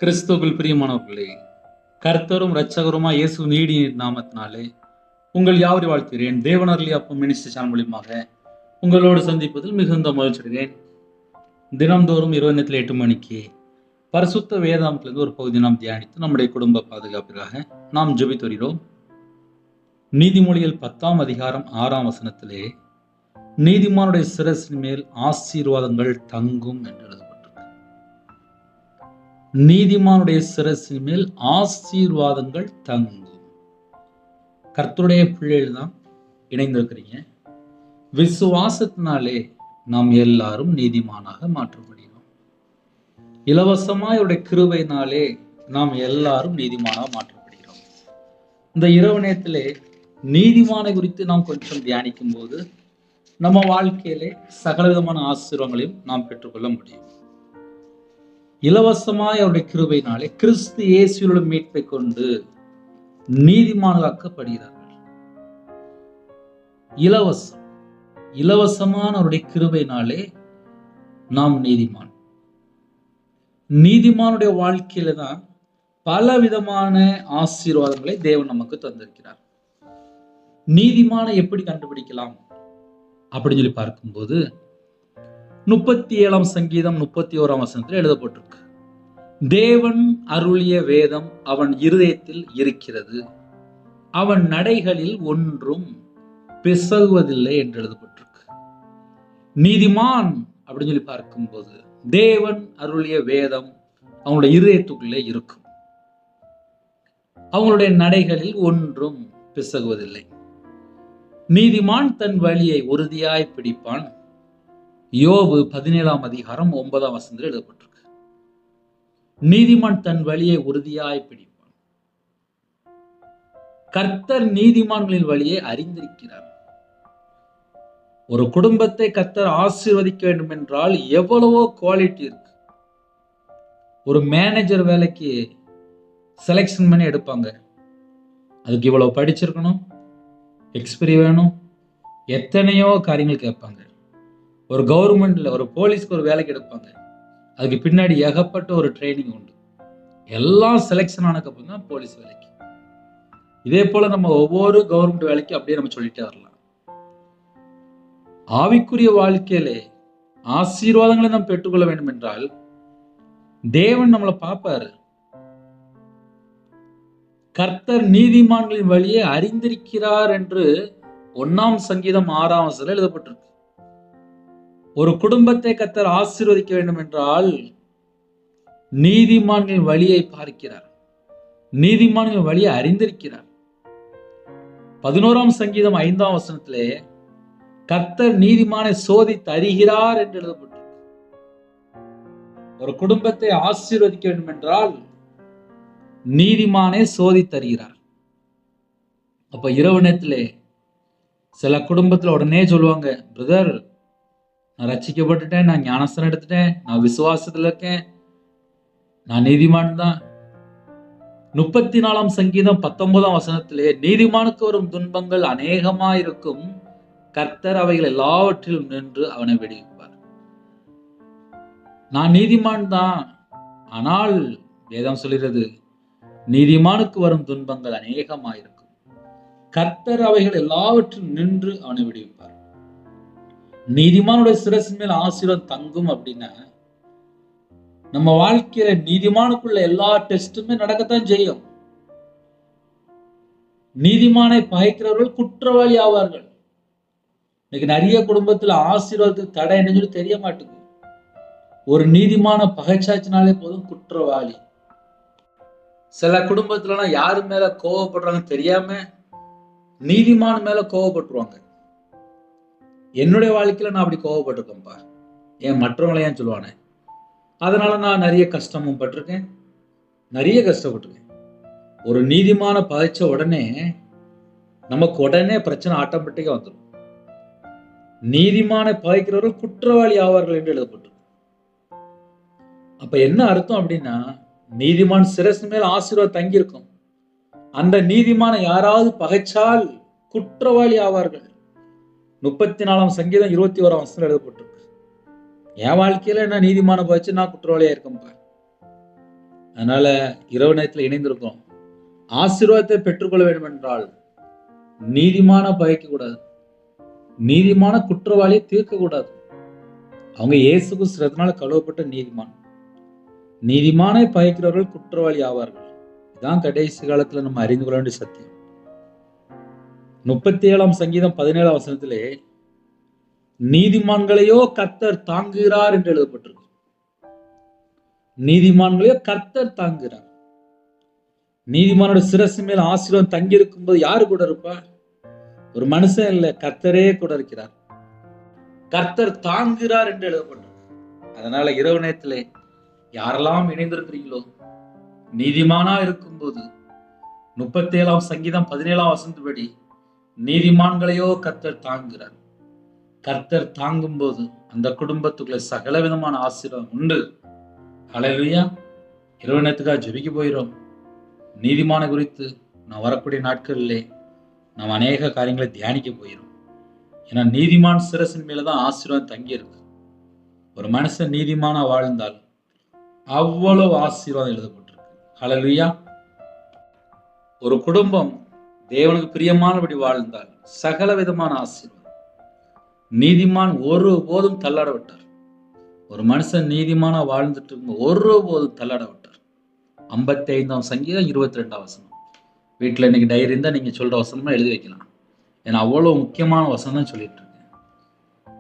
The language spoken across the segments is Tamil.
கிறிஸ்துவுக்குள் பிரியமானவர்களே, கர்த்தரும் இரட்சகருமாய் இயேசு நீடிய நாமத்தினாலே உங்கள் யாவரையும் வாழ்த்துகிறேன். தேவனருளிய அப்பம் மினிஸ்ட்ரி சேனல் மூலியமாக உங்களோடு சந்திப்பதில் மிகுந்த மகிழ்ச்சி அடைகிறேன். தினம்தோறும் இரவு நேரத்தில் 8 மணிக்கு பரிசுத்த வேதாந்தத்திலிருந்து ஒரு பகுதி நாம் தியானித்து நம்முடைய குடும்ப பாதுகாப்பிற்காக நாம் ஜெபித்து வருகிறோம். நீதிமொழிகள் 10ஆம் அதிகாரம் 6ஆம் வசனத்திலே நீதிமானுடைய சிரசின் மேல் ஆசீர்வாதங்கள் தங்கும் என்று எழுதப்பட்டிருக்கு. நீதிமானுடைய சிரசின் மேல் ஆசீர்வாதங்கள் தங்கும். கர்த்தருடைய பிள்ளைகள் தான் இணைந்திருக்கிறீங்க. விசுவாசத்தினாலே நாம் எல்லாரும் நீதிமானாக மாற்றப்படுகிறோம். இலவசமாய் அவருடைய கிருபையினாலே நாம் எல்லாரும் நீதிமானாக மாற்றப்படுகிறோம். இந்த இரவு நேரத்திலே நீதிமானை குறித்து நாம் கொஞ்சம் தியானிக்கும் போது நம்ம வாழ்க்கையிலே சகலவிதமான ஆசீர்வாதங்களையும் நாம் பெற்றுக்கொள்ள முடியும். இலவசமாய் அவருடைய கிருபையினாலே கிறிஸ்து இயேசுவோட மீட்பை கொண்டு நீதிமானாக்கப்படுகிறார்கள். இலவசமான அவருடைய கிருபையினாலே நாம் நீதிமான். நீதிமானுடைய வாழ்க்கையில தான் பல விதமான ஆசீர்வாதங்களை தேவன் நமக்கு தந்திருக்கிறார். நீதிமானை எப்படி கண்டுபிடிக்கலாம் அப்படின்னு சொல்லி பார்க்கும்போது 37ஆம் சங்கீதம் 31ஆம் வசனத்தில் எழுதப்பட்டிருக்கு. தேவன் அருளிய வேதம் அவன் இருதயத்தில் இருக்கிறது, அவன் நடைகளில் ஒன்றும் பிசகுவதில்லை என்று எழுதப்பட்டிருக்கு. நீதிமான் அப்படின்னு சொல்லி பார்க்கும்போது தேவன் அருளிய வேதம் அவங்களுடைய இருதயத்துக்குள்ளே இருக்கும், அவங்களுடைய நடைகளில் ஒன்றும் பிசகுவதில்லை. நீதிமான் தன் வழியை உறுதியாய் பிடிப்பான். யோபு 17ஆம் அதிகாரம் 9ஆம் வசனத்தில் எழுதப்பட்டிருக்கு. நீதிமான் தன் வழியை உறுதியாய் பிடிப்பான். கர்த்தர் நீதிமான்களின் வழியை அறிந்திருக்கிறார். ஒரு குடும்பத்தை கர்த்தர் ஆசீர்வதிக்க வேண்டும் என்றால் எவ்வளவோ குவாலிட்டி இருக்கு. ஒரு மேனேஜர் வேலைக்கு செலக்ஷன் பண்ணி எடுப்பாங்க. அதுக்கு இவ்வளவு படிச்சிருக்கணும், எக்ஸ்பீரி வேணும், எத்தனையோ காரியங்கள் கேட்பாங்க. ஒரு கவர்மெண்ட்ல ஒரு போலீஸ்க்கு ஒரு வேலைக்கு எடுப்பாங்க, அதுக்கு பின்னாடி ஏகப்பட்ட ஒரு ட்ரைனிங் உண்டு. எல்லாம் செலெக்ஷன் ஆனதுக்கப்புறம் தான் போலீஸ் வேலைக்கு. இதே போல நம்ம ஒவ்வொரு கவர்மெண்ட் வேலைக்கு அப்படியே நம்ம சொல்லிட்டே வரலாம். ஆவிக்குரிய வாழ்க்கையிலே ஆசீர்வாதங்களை நாம் பெற்றுக்கொள்ள வேண்டும் என்றால் தேவன் நம்மளை பார்ப்பாரு. கர்த்தர் நீதிமான்களின் வழியை அறிந்திருக்கிறார் என்று 1ஆம் சங்கீதம் 6ஆம் வசனத்தில் எழுதப்பட்டிருக்கு. ஒரு குடும்பத்தை கர்த்தர் ஆசீர்வதிக்க வேண்டும் என்றால் நீதிமான்களின் வழியை பார்க்கிறார், நீதிமான்களின் வழியை அறிந்திருக்கிறார். 11ஆம் சங்கீதம் 5ஆம் வசனத்திலே கர்த்தர் நீதிமானை சோதித்து அறிகிறார் என்று எழுதப்பட்டிருக்கு. ஒரு குடும்பத்தை ஆசீர்வதிக்க வேண்டும் என்றால் நீதிமானை சோதித்தருகிறார். அப்ப இரவு நேரத்திலே சில குடும்பத்துல உடனே சொல்லுவாங்க, பிரதர் நான் ரட்சிக்கப்பட்டுட்டேன், நான் ஞானஸ்தானம் எடுத்துட்டேன், நான் விசுவாசத்துல இருக்கேன், நான் நீதிமான் தான். 34ஆம் சங்கீதம் 19ஆம் வசனத்திலே நீதிமானுக்கு வரும் துன்பங்கள் அநேகமாயிருக்கும், கர்த்தர் அவைகள் எல்லாவற்றிலும் நின்று அவனை விடுவிப்பார். நான் நீதிமான் தான், ஆனால் வேதம் சொல்கிறது நீதிமானுக்கு வரும் துன்பங்கள் அநேகமாயிருக்கும், கர்த்தர் அவைகள் எல்லாவற்றிலும் நின்று அவனை விடுவிப்பார். நீதிமானுடைய சிரசின் மேல் ஆசீர்வாதம் தங்கும் அப்படின்னா நம்ம வாழ்க்கையில நீதிமானுக்குள்ள எல்லா டெஸ்ட்டுமே நடக்கத்தான் செய்யும். நீதிமானை பகைக்கிறவர்கள் குற்றவாளி ஆவார்கள். இன்னைக்கு நிறைய குடும்பத்துல ஆசீர்வாதத்துக்கு தடை என்னன்னு சொல்லி தெரிய மாட்டேங்குது. ஒரு நீதிமான பகைச்சாச்சினாலே போதும் குற்றவாளி. சில குடும்பத்துலலாம் யாரு மேல கோவப்படுறாங்க தெரியாம நீதிமான மேல கோவப்பட்டுருவாங்க. என்னுடைய வாழ்க்கையில நான் அப்படி கோவப்பட்டிருக்கேன்ப்பா, ஏன் மற்றவங்களை ஏன் சொல்லுவானே, அதனால நான் நிறைய கஷ்டமும் பட்டிருக்கேன், நிறைய கஷ்டப்பட்டிருக்கேன். ஒரு நீதிமான பகைச்ச உடனே நமக்கு உடனே பிரச்சனை ஆட்டோமேட்டிக்கா வந்துடும். நீதிமான பகைக்கிறவர்கள் குற்றவாளி ஆவார்கள் என்று எழுதப்பட்டிருக்கு. அப்ப என்ன அர்த்தம் அப்படின்னா நீதிமான் சிரசு மேல் ஆசீர்வாதம் தங்கி இருக்கும். அந்த நீதிமான யாராவது பகைச்சால் குற்றவாளி ஆவார்கள். 34ஆம் சங்கீதம் 21ஆம் வசனம் எழுதப்பட்டிருக்கு. என் வாழ்க்கையில என்ன நீதிமான பகைச்சு நான் குற்றவாளியா இருக்கேன்ப்பா. அதனால இரவு நேரத்தில் இணைந்திருக்கோம். ஆசீர்வாதத்தை பெற்றுக்கொள்ள வேண்டும் என்றால் நீதிமான பகைக்க கூடாது, நீதிமான குற்றவாளியை தீர்க்க கூடாது. அவங்க இயேசு கிறிஸ்துவினால கழுவப்பட்ட நீதிமான். நீதிமானை பகைக்கிறவர்கள் குற்றவாளி ஆவார்கள். இதான் கடைசி காலத்துல நம்ம அறிந்து கொள்ள வேண்டிய சத்தியம். 37ஆம் சங்கீதம் 17ஆம் வசனத்திலே நீதிமான்களையோ கர்த்தர் தாங்குகிறார் என்று எழுதப்பட்டிருக்கு. நீதிமான்களையோ கர்த்தர் தாங்குகிறார். நீதிமானோட சிரசு மேல் ஆசீர்வாதம் தங்கி இருக்கும் போது யாரு கூட இருப்பா? ஒரு மனுஷன் இல்ல, கர்த்தரே கூட இருக்கிறார். கர்த்தர் தாங்குகிறார் என்று எழுதப்பட்டிருக்கு. அதனால இரவு நேரத்திலே யாரெல்லாம் இணைந்திருக்கிறீங்களோ, நீதிமானா இருக்கும்போது 37ஆம் சங்கீதம் 17ஆம் வசனத்தின்படி நீதிமான்களையோ கர்த்தர் தாங்குகிறார். கர்த்தர் தாங்கும் போது அந்த குடும்பத்துக்குள்ள சகல விதமான ஆசீர்வாதம் உண்டு. ஹல்லேலூயா. இரவு நேரத்துக்காக ஜெபிக்க போயிடும். நீதிமான குறித்து நான் வரக்கூடிய நாட்களிலே நாம் அநேக காரியங்களை தியானிக்க போயிடும். ஏன்னா நீதிமான் சிரசின் மேலதான் ஆசீர்வாதம் தங்கி இருக்கு. ஒரு மனுஷன் நீதிமான வாழ்ந்தால் அவ்வளவு ஆசீர்வாதம் எழுதப்பட்டிருக்கு. ஹல்லேலூயா. ஒரு குடும்பம் தேவனுக்கு பிரியமானபடி வாழ்ந்தால் சகல விதமான ஆசீர்வாதம். நீதிமான் ஒருபோதும் தள்ளாட விட்டார். ஒரு மனுஷன் நீதிமான வாழ்ந்துட்டு இருக்கும் ஒருபோதும் தள்ளாட விட்டார். 55ஆம் சங்கீதம் 22ஆம் வசனம். வீட்டுல இன்னைக்கு டைரி இருந்தா நீங்க சொல்ற வசனமா எழுதி வைக்கலாம். ஏன்னா அவ்வளவு முக்கியமான வசனம் சொல்லிட்டு இருக்கேன்.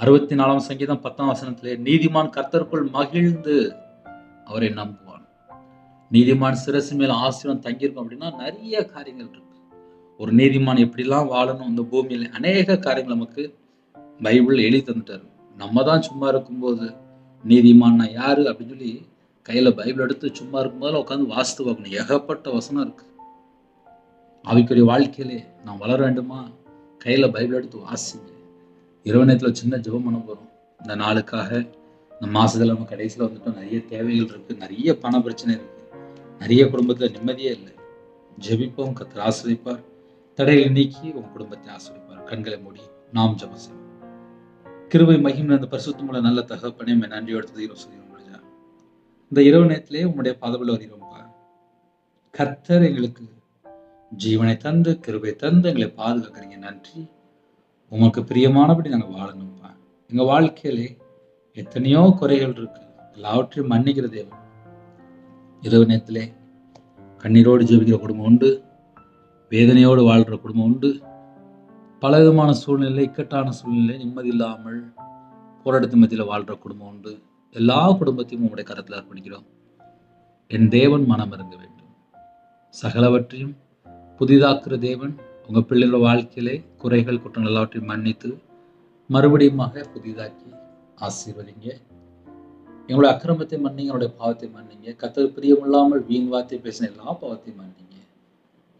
64ஆம் சங்கீதம் 10ஆம் வசனத்திலே நீதிமான் கர்த்தருக்குள் மகிழ்ந்து அவரை நம்புவான். நீதிமான் சிரசு மேல ஆசீர்வாதம் தங்கியிருக்கும் அப்படின்னா நிறைய காரியங்கள் இருக்கு. ஒரு நீதிமான் எப்படிலாம் வாழணும் இந்த பூமியில அநேக காரியங்கள் நமக்கு பைபிள் எழுதி தந்துட்டாரு. நம்ம தான் சும்மா இருக்கும்போது நீதிமான்னா யாரு அப்படின்னு சொல்லி கையில பைபிள் எடுத்து சும்மா இருக்கும்போது உட்காந்து வாசித்து பார்க்கணும். ஏகப்பட்ட வசனம் இருக்கு. ஆவிக்குரிய வாழ்க்கையிலே நான் வளர வேண்டுமா? கையில பைபிள் எடுத்து வாசிங்க. இரவு நேரத்துல சின்ன ஜெபம் பண்ண போறோம். இந்த நாளுக்காக இந்த மாசத்துல நம்ம கடைசியில வந்துட்டோம். நிறைய தேவைகள் இருக்கு, நிறைய பண பிரச்சனை இருக்கு, நிறைய குடும்பத்துல நிம்மதியே இல்லை. ஜெபிப்போம். கர்த்தர் ஆசீர்வதிப்பார். தடைகளை நீக்கி உங்க குடும்பத்தை ஆசீர்வதிப்பார். கண்களை மூடி நாம் ஜெபம் செய்வோம். கிருபை மகிமை அந்த பரிசுத்தமுள்ள நல்ல தகப்பனே, நன்றியோடு சொல்லிடுவோம். இந்த இரவு நேரத்திலே உங்களுடைய பாதபல வருகிறோம்ப்பா. கர்த்தர் எங்களுக்கு ஜீவனை தந்து கிருபை தந்து எங்களை பாதுகாக்கிறீங்க. நன்றி. உங்களுக்கு பிரியமானபடி நாங்கள் வாழணும்ப்பா. எங்க வாழ்க்கையிலே எத்தனையோ குறைகள் இருக்கு, எல்லாவற்றையும் மன்னிக்கிற தேவன். இரவு நேரத்திலே கண்ணீரோடு ஜெபிக்கிற குடும்பம் உண்டு, வேதனையோடு வாழ்ற குடும்பம் உண்டு, பல விதமான சூழ்நிலை, இக்கட்டான சூழ்நிலை, நிம்மதி இல்லாமல் போராட்டத்து மத்தியில் வாழ்ற குடும்பம் உண்டு. எல்லா குடும்பத்தையும் உங்களுடைய கரத்தில் அர்ப்பணிக்கிறோம். என் தேவன் மனம் இறங்க வேண்டும். சகலவற்றையும் புதிதாக்குற தேவன் உங்க பிள்ளைகளோட வாழ்க்கையிலே குறைகள் குற்றங்கள் எல்லாவற்றையும் மன்னித்து மறுபடியும் புதிதாக்கி ஆசீர்வதிங்க. எங்களுடைய அக்கிரமத்தை மன்னிங்க, எங்களுடைய பாவத்தை மன்னிங்க. கர்த்தர் பிரியமில்லாமல் வீண் வார்த்தை பேசின எல்லா பாவத்தையும் மன்னிங்க.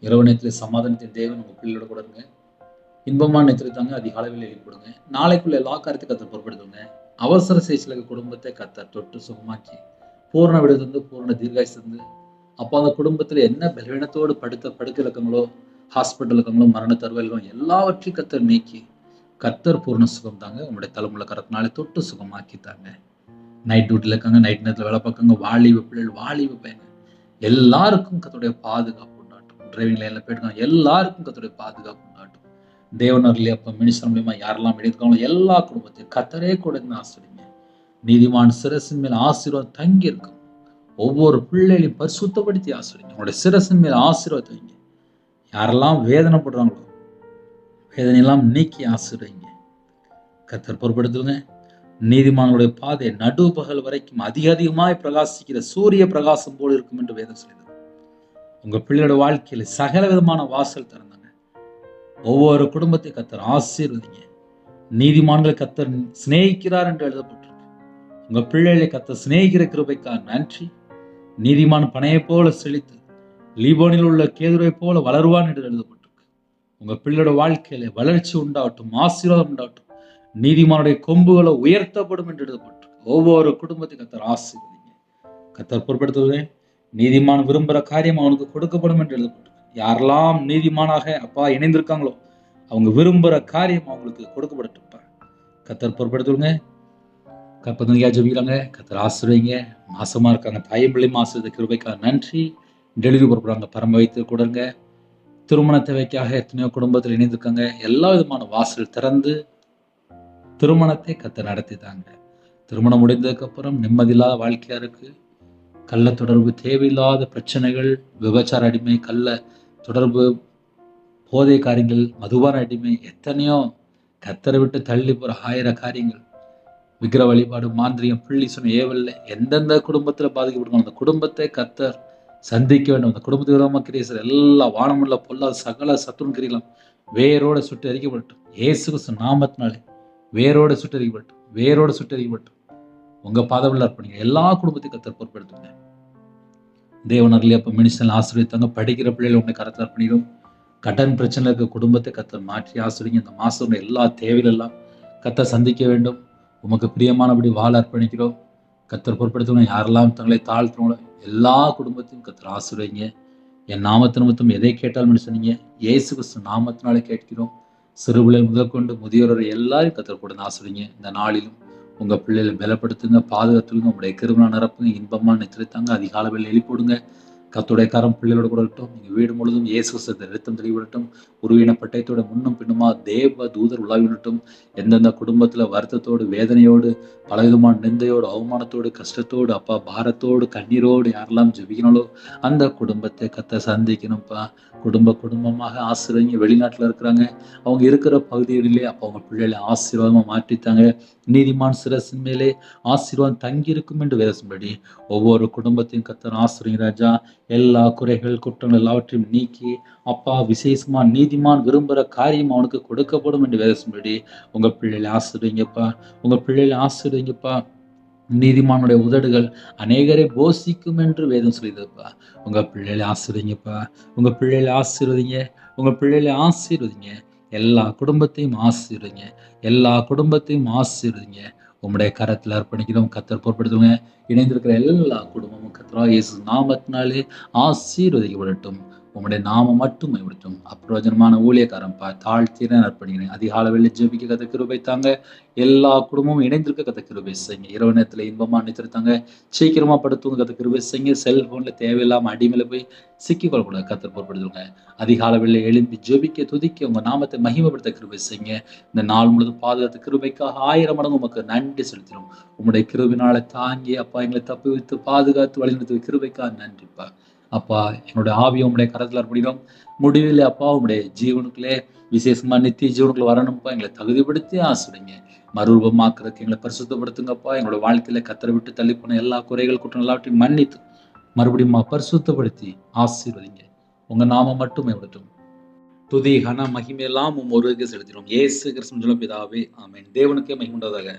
இரவு நேரத்தில் சமாதானத்தின் தேவன் உங்க பிள்ளையோட கூட இருங்க. இன்பமான நேரத்தாங்க அதிகாலையில் எழுப்பிடுங்க. நாளைக்குள்ள எல்லா காரியத்தையும் கர்த்தர் பொறுப்படுத்துங்க. அவசர சிகிச்சையில குடும்பத்தை கர்த்தர் தொட்டு சுகமாக்கி பூர்ண விடுதந்து பூர்ண தீர்காயுசு தந்து அப்போ அந்த குடும்பத்துல என்ன பலவீனத்தோடு படுக்க இருக்கங்களோ, ஹாஸ்பிட்டல் இருக்கங்களோ, மரண தருவல்களோ எல்லாவற்றையும் கர்த்தர் நீக்கி கர்த்தர் பூர்ண சுகம் தாங்க. உங்களுடைய தலைமுறை கரத்தினாலே தொட்டு சுகமாக்கி தாங்க. நைட் டியூட்டில இருக்காங்க, நைட் நேரத்தில் வேலை பார்க்காங்க, வாலிப பிள்ளைகள், வாலிப பையங்க எல்லாருக்கும் கர்த்தருடைய பாதுகாப்பு உண்டாட்டும். டிரைவிங் லைன்ல போயிருக்காங்க, எல்லாருக்கும் கர்த்தருடைய பாதுகாப்பு உண்டாட்டும். தேவனர்லயே அப்ப மினிஸ்டர் மூலியமா யாரெல்லாம் எடுத்துக்காங்களோ எல்லா குடும்பத்தையும் கர்த்தரே கூட இருந்து ஆசிரியங்க. நீதிமான் சிரசின் மேல் ஆசீர்வாதம் தங்கி இருக்கும். ஒவ்வொரு பிள்ளைகளையும் பரிசுத்தப்படுத்தி ஆசிரியங்க. உங்களுடைய சிரசின் மேல் ஆசீர்வாதம் வைங்க. யாரெல்லாம் வேதனைப்படுறாங்களோ வேதனையெல்லாம் நீக்கி ஆசீர்வதிங்க. கர்த்தர் பொறுப்படுத்துங்க. நீதிமான்களுடைய பாதை நடு பகல் வரைக்கும் அதிகமாய் பிரகாசிக்கிற சூரிய பிரகாசம் போல் இருக்கும் என்று வேதம் சொல்லுது. உங்க பிள்ளையோட வாழ்க்கையில சகல விதமான வாசல் திறந்தாங்க. ஒவ்வொரு குடும்பத்தை கர்த்தர் ஆசீர்வதிங்க. நீதிமான்களை கர்த்தர் சிநேகிக்கிறார் என்று எழுதப்பட்டிருக்கு. உங்க பிள்ளைகளை கர்த்தர் சிநேகிக்கிற கிருபைக்காக நன்றி. நீதிமான் பனையை போல செழித்து லீபோனில் உள்ள கேதுரை போல வளருவான் என்று எழுதப்பட்டிருக்கு. உங்க பிள்ளையோட வாழ்க்கையில வளர்ச்சி உண்டாகட்டும், ஆசீர்வாதம் உண்டாகட்டும். நீதிமானுடைய கொம்புகளை உயர்த்தப்படும் என்று எழுதப்பட்டிருக்கு. ஒவ்வொரு குடும்பத்தை கர்த்தர் ஆசீர்வதிங்க. கர்த்தர் பொறுப்படுத்துவதே நீதிமான் விரும்புகிற காரியம் அவனுக்கு கொடுக்கப்படும் என்று எழுதப்பட்டிருக்கு. யாரெல்லாம் நீதிமானாக அப்பா இணைந்திருக்காங்களோ அவங்க விரும்புகிற காரியம் அவங்களுக்கு கொடுக்கப்படட்டும்ப்பா. கர்த்தர் பொறுப்படுத்துவங்க. கற்பனையாக ஜெபிக்கிறாங்க. கர்த்தர் ஆசீர்வதிங்க. மாசமா இருக்காங்க, தாயும் பிள்ளையும் ஆசீர்வதித்த கிருபைக்காக நன்றி. டெலிவரி புறப்படுறாங்க, பரம வைத்து கொடுங்க. திருமண தேவைக்காக எத்தனையோ குடும்பத்தில் இணைந்திருக்காங்க. எல்லா விதமான வாசல் திறந்து திருமணத்தை கர்த்தர் நடத்தித்தாங்க. திருமணம் முடிந்ததுக்கு அப்புறம் நிம்மதியில்லாத வாழ்க்கையா இருக்கு. கள்ள தொடர்பு, தேவையில்லாத பிரச்சனைகள், விபச்சார அடிமை, கள்ள தொடர்பு, போதை காரியங்கள், மதுபான அடிமை, எத்தனையோ கர்த்தரை விட்டு தள்ளி போற 1000 காரியங்கள், விக்கிர வழிபாடு, மாந்திரிகம், பிள்ளி சொன்ன ஏவல்ல எந்தெந்த குடும்பத்துல பாதிக்கப்படும் அந்த குடும்பத்தை கர்த்தர் சந்திக்க வேண்டும். அந்த குடும்பத்துக்கு விரோதமாக கிரியேசர் எல்லா வானமுள்ள பொல்லாத சகல சத்துருன் கிரியலாம் வேரோட சுட்டு எரிக்கப்பட்டோம். இயேசு கிறிஸ்து நாமத்தினாலே வேரோட சுட்டு எரிக்கப்பட்டோம், வேரோட சுட்டு எரிக்கப்பட்டோம். உங்க பாதவில் அர்ப்பணிங்க. எல்லா குடும்பத்தையும் கர்த்தர் பொறுப்பெடுத்துங்க. தேவனர்லேயே அப்போ மினிஸ்டர் ஆசீர்வதித்தாங்க. படிக்கிற பிள்ளைகள் உங்களை கருத்தில் அர்ப்பணிக்கும். கடன் பிரச்சனை இருக்க குடும்பத்தை கர்த்தர் மாற்றி ஆசீர்வதிங்க. இந்த மாசம் எல்லா தேவையிலெல்லாம் கர்த்தர் சந்திக்க வேண்டும். உமக்கு பிரியமானபடி வாழ அர்ப்பணிக்கிறோம். கர்த்தர் பொறுப்படுத்தவங்க. யாரெல்லாம் தங்களை தாழ்த்துறவங்களோ எல்லா குடும்பத்தையும் கர்த்தர் ஆசீர்வதிங்க. என் நாமத்து நிமித்தம் எதை கேட்டாலும் சொன்னீங்க, இயேசு கிறிஸ்து நாமத்தினாலே கேட்கிறோம். சிறுபிள்ளை முதல் கொண்டு முதியோரை எல்லாரும் கர்த்தர் கூட ஆசீர்வதிங்க. இந்த நாளிலும் உங்க பிள்ளைகளை பலப்படுத்துங்க, பாதுகாத்துங்க, உங்களுடைய கிருபையா நிரப்புங்க, இன்பமா நித்திரித்தாங்க. அதிகாலை வேளையில எழுப்பிவிடுங்க. கர்த்தருடைய கரம் பிள்ளைகளோட கூட இருக்கட்டும். நீங்க வீடு முழுதும் இயேசு கிறிஸ்து ரத்தம் தெளிவிடட்டும். உருவின பட்டயத்தோட முன்னும் பின்னுமா தேவ தூதர் உலாவிடட்டும். எந்தெந்த குடும்பத்துல வருத்தத்தோடு, வேதனையோடு, பலவிதமான நிந்தையோடு, அவமானத்தோடு, கஷ்டத்தோடு, அப்பா பாரத்தோடு, கண்ணீரோடு யாரெல்லாம் ஜெபிக்கணாலோ அந்த குடும்பத்தை கர்த்தர் சந்திக்கணும்ப்பா. குடும்பமாக ஆசீர்வதிங்க. வெளிநாட்டுல இருக்கிறாங்க, அவங்க இருக்கிற பகுதிகளிலே அப்போ அவங்க பிள்ளைகளை ஆசீர்வாதமா மாற்றித்தாங்க. நீதிமான் சிரசின் மேலே ஆசீர்வாதம் தங்கியிருக்கும் என்று வேதம்படி ஒவ்வொரு குடும்பத்தையும் கர்த்தர் ஆசீர்வதிங்க ராஜா. எல்லா குறைகள், குற்றங்கள் எல்லாவற்றையும் நீக்கி அப்பா விசேஷமா நீதிமான் விரும்புகிற காரியம் அவனுக்கு கொடுக்கப்படும் என்று வேதம்படி உங்க பிள்ளைகளை ஆசீர்வதிங்கப்பா. உங்க பிள்ளைகளை ஆசீர்வதிங்கப்பா. நீதிமானுடைய உதடுகள் அநேகரை போஷிக்கும் என்று வேதம் சொல்லியிருப்பா. உங்க பிள்ளைகளை ஆசீர்வதிங்கப்பா. உங்க பிள்ளைகளை ஆசீர்வதிங்க. உங்க பிள்ளைகளை ஆசீர்வதிங்க. எல்லா குடும்பத்தையும் ஆசீர்வதிங்க. எல்லா குடும்பத்தையும் ஆசீர்வதிங்க. உம்முடைய கரத்தில் அர்ப்பணிக்கிறோம். கர்த்தர் பொறுப்படுத்துங்க. இணைந்திருக்கிற எல்லா குடும்பமும் கர்த்தராகிய இயேசு நாமத்தினாலே ஆசீர்வதிக்கப்படட்டும். உம்முடைய நாமம் மட்டும் மேம்படுத்தும். அப்பிரயோஜனமான ஊழியக்காரன்பா, தாழ்த்தீரன் அர்ப்பணிக்கிறேன். அதிகாலை வேளை ஜெபிக்க கர்த்தர் கிருபை தாங்க. எல்லா குடும்பமும் இணைந்திருக்க கர்த்தர் கிருபை செய்யுங்க. இரவு நேரத்துல இன்பமா நித்திருத்தாங்க. சீக்கிரமா படுத்துவங்க கர்த்தர் கிருபை செய்யுங்க. செல்போன்ல தேவையில்லாம அடிமையில போய் சிக்கிக்கொள்ளக்கூடாது. கர்த்தர் பொறுப்படுத்துங்க. அதிகாலை வேளை எழும்பி ஜெபிக்க, துதிக்க, உங்க நாமத்தை மகிமைப்படுத்த கிருபை செய்யுங்க. இந்த நாள் முழுவதும் பாதுகாத்து கிருபைக்காக 1000 மடங்கு உமக்கு நன்றி செலுத்தினோம். உம்முடைய கிருபினால தாங்கி அப்பா எங்களை தப்பி வைத்து பாதுகாத்து வழிநடத்துவ கிருபைக்காக நன்றிப்பா. அப்பா எங்களுடைய ஆவியை உங்களுடைய கரத்தில் அர்ப்பணிக்கிறோம். முடிவில் அப்பா உங்களுடைய ஜீவனுக்குள்ளே விசேஷமா நித்திய ஜீவனுக்குள்ள வரணும்ப்பா. எங்களை தகுதிப்படுத்தி ஆசிரியங்க. மறுரூபமாக்குறதுக்கு எங்களை பரிசுத்தப்படுத்துங்கப்பா. எங்களோட வாழ்க்கையில கத்தரை விட்டு தள்ளி போன எல்லா குறைகள், குற்றம் எல்லாவற்றையும் மன்னித்து மறுபடியும் பரிசுத்தப்படுத்தி ஆசீர்வதிங்க. உங்க நாமம் மட்டுமே விடட்டும். துதி கன மகிமையெல்லாம் ஒருவருக்கு செலுத்தினோம். இயேசு கிறிஸ்து பிதாவே ஆமென். தேவனுக்கே மகிமுண்டதாக.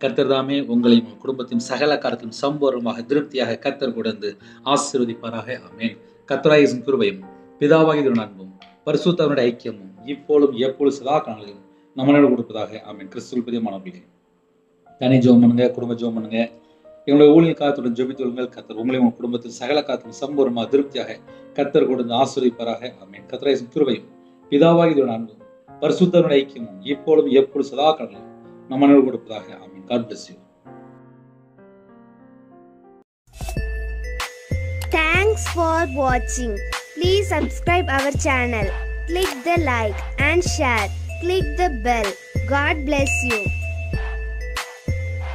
கர்த்தர் தாமே உங்களையும் உங்கள் குடும்பத்தையும் சகல காரியத்திலும் சம்பூர்ணமாக திருப்தியாக கர்த்தர் கொடுத்து ஆசீர்வதிப்பாராக ஆமென். கர்த்தராகிய இயேசுவின் கிருபையும் பிதாவாகிய தேவனுடைய அன்பும் பரிசுத்தவருடைய ஐக்கியமும் இப்பொழுதும் எப்பொழுதும் சதா காலங்களிலும் நம்மளோட கொடுப்பதாக ஆமென். கிறிஸ்துவுக்குள் பிரியமானவர்களே, தனி ஜெபம் பண்ணுங்க, குடும்ப ஜெபம் பண்ணுங்க. எங்களுடைய ஊழியர் காலத்துடன் ஜெபித்துள்ளுங்கள். கர்த்தர் உங்களையும் உங்கள் குடும்பத்தில் சகல காரியத்திலும் சம்பூர்ணமாக திருப்தியாக கர்த்தர் கொடுத்து ஆசீர்வதிப்பாராக ஆமென். கர்த்தராகிய இயேசுவின் கிருபையும் பிதாவாகிய தேவனுடைய அன்பும் பரிசுத்தவருடைய ஐக்கியமும் இப்பொழுதும் எப்பொழுதும் சதா காலங்களிலும் நம்மளோட கொடுப்பதாக ஆமென். God bless you. Thanks for watching. Please subscribe our channel. Click the like and share. Click the bell. God bless you.